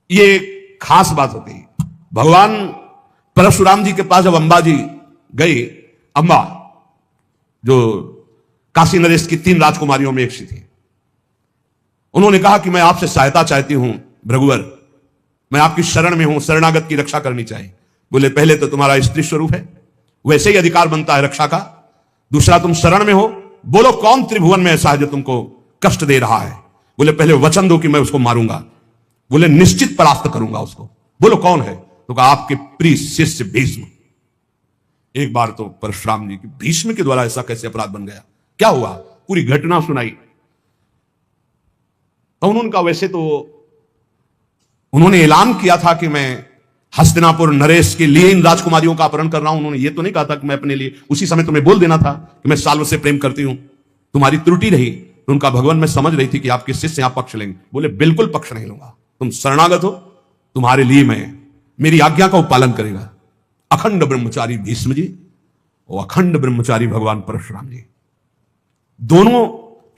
ये खास बात होती है। भगवान परशुराम जी के पास जब अंबा जी गई, अंबा जो काशी नरेश की 3 राजकुमारियों में एक सी थी, उन्होंने कहा कि मैं आपसे सहायता चाहती हूं भृगुवर, मैं आपकी शरण में हूं, शरणागत की रक्षा करनी चाहिए। बोले पहले तो तुम्हारा स्त्री स्वरूप है, वैसे ही अधिकार बनता है रक्षा का, दूसरा तुम शरण में हो, बोलो कौन त्रिभुवन में ऐसा है जो तुमको कष्ट दे रहा है। बोले पहले वचन दो कि मैं उसको मारूंगा। बोले निश्चित परास्त करूंगा उसको। बोलो कौन है, तो कहा आपके प्रिय शिष्य भीष्म। एक बार तो परशुराम जी की भीष्म के द्वारा ऐसा कैसे अपराध बन गया, क्या हुआ, पूरी घटना सुनाई। तो उन्होंने वैसे तो उन्होंने ऐलान किया था कि मैं हस्तिनापुर नरेश के लिए इन राजकुमारियों का अपहरण कर रहा हूं। उन्होंने ये तो नहीं कहा था कि मैं अपने लिए, उसी समय तुम्हें बोल देना था कि मैं सालों से प्रेम करती हूं, तुम्हारी त्रुटि रही। तो उनका भगवान में समझ रही थी कि आपके शिष्य यहां पक्ष लेंगे। बोले बिल्कुल पक्ष नहीं लूंगा, तुम शरणागत हो, तुम्हारे लिए मैं, मेरी आज्ञा का पालन करेगा अखंड ब्रह्मचारी भीष्म जी और अखंड ब्रह्मचारी भगवान परशुराम जी। दोनों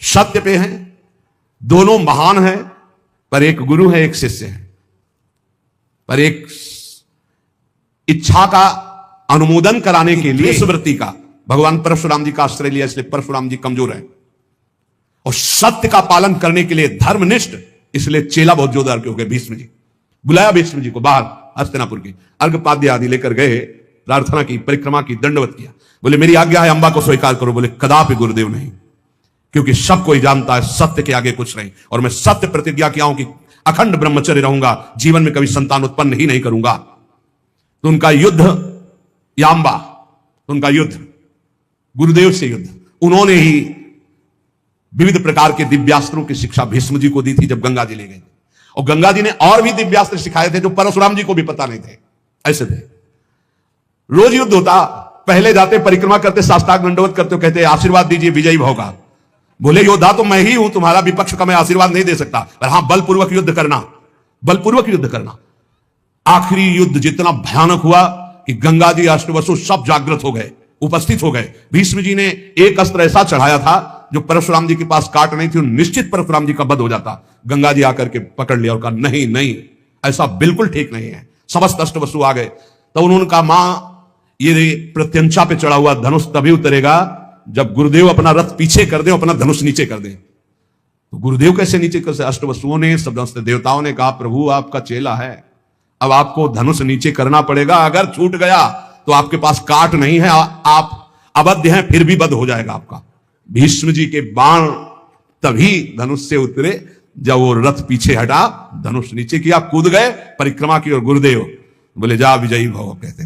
सत्य पे हैं, दोनों महान हैं, पर एक गुरु है एक शिष्य है, पर एक इच्छा का अनुमोदन कराने के लिए स्मृति का भगवान परशुराम जी का आश्रय लिया, इसलिए परशुराम जी कमजोर है। और सत्य का पालन करने के लिए धर्मनिष्ठ, इसलिए चेला बहुत जोरदार क्यों गए भीष्म जी। बुलाया भीष्म जी को बाहर हस्तिनापुर की, अर्घपाद्य आदि लेकर गए, प्रार्थना की, परिक्रमा की, दंडवत किया। बोले मेरी आज्ञा है अंबा को स्वीकार करो। बोले कदापि गुरुदेव नहीं, क्योंकि सब कोई जानता है सत्य के आगे कुछ नहीं, और मैं सत्य प्रतिज्ञा किया हूं कि अखंड ब्रह्मचर्य रहूंगा, जीवन में कभी संतान उत्पन्न ही नहीं करूंगा। तो उनका युद्ध यांबा, उनका युद्ध गुरुदेव से युद्ध, उन्होंने ही विविध प्रकार के दिव्यास्त्रों की शिक्षा भीष्म जी को दी थी जब गंगा जी ले गए। और गंगा जी ने और भी दिव्यास्त्र सिखाए थे जो परशुराम जी को भी पता नहीं थे। ऐसे थे, रोज युद्ध होता, पहले जाते परिक्रमा करते, साष्टांग दंडवत करते, कहते आशीर्वाद दीजिए विजयी भव का। बोले योद्धा तो मैं ही हूं, तुम्हारा विपक्ष का मैं आशीर्वाद नहीं दे सकता, पर हां बलपूर्वक युद्ध करना, बलपूर्वक युद्ध करना। आखिरी युद्ध जितना भयानक हुआ कि गंगा जी अष्टवसु सब जागृत हो गए, उपस्थित हो गए। भीष्म जी ने एक अस्त्र ऐसा चढ़ाया था जो परशुराम जी के पास काट नहीं थी, निश्चित परशुराम जी का वध हो जाता। गंगा जी आकर के पकड़ लिया और कहा नहीं नहीं, ऐसा बिल्कुल ठीक नहीं है। समस्त अष्टवसु आ गए। तो उन्होंने कहा मां, ये प्रत्यंचा पे चढ़ा हुआ धनुष तभी उतरेगा जब गुरुदेव अपना रथ पीछे कर दे, अपना धनुष नीचे कर दे। तो गुरुदेव कैसे नीचे कर से? अष्टवसुओं ने, सब देवताओं ने कहा प्रभु आपका चेला है, अब आपको धनुष नीचे करना पड़ेगा, अगर छूट गया तो आपके पास काट नहीं है, आप अबद्ध हैं, फिर भी बध हो जाएगा आपका। भीष्म जी के बाण तभी धनुष से उतरे जब वो रथ पीछे हटा, धनुष नीचे किया, कूद गए, परिक्रमा की और गुरुदेव बोले जा विजयी भव कहते।